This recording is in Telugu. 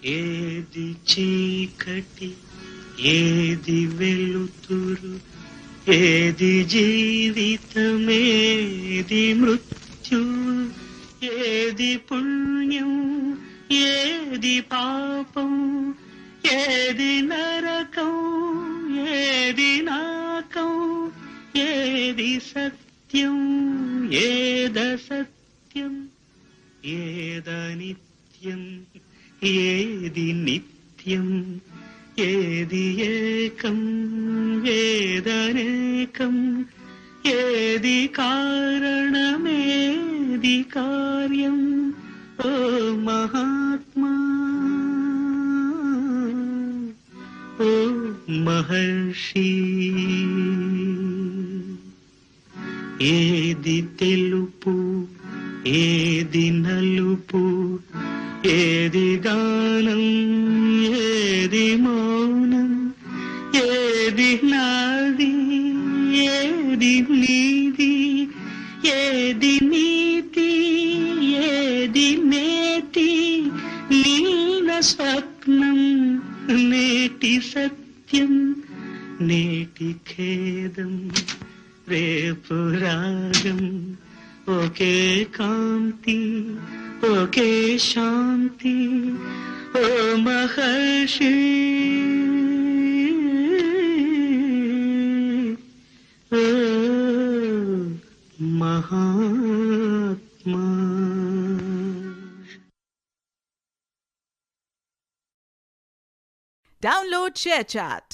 ఏది చీకటి ఏది వెలుతురు, ఏది జీవితమేది మృత్యు, ఏది పుణ్యం ఏది పాపం, ఏది నరకం ఏది నాకం, ఏది సత్యం ఏదసత్యం, ఏదనిత్యం ఏది నిత్యం, ఏది ఏకం ఏదనేకం, ఏది కారణమేది కార్యం. ఓ మహాత్మా, ఓ మహర్షి, ఏది తెలుపు ఏది నలుపు, ఏది గానం ఏది మౌనం, ఏది నాది ఏది నీది, ఏది నీతి ఏది నేతి, నిన్న స్వప్నం నేటి సత్యం, నేటి ఖేదం రేపు రాగం, ఒకే కాంతి ఒకే శాంతి. ఓ మహర్షి, ఓ మహాత్మా. Download ShareChat.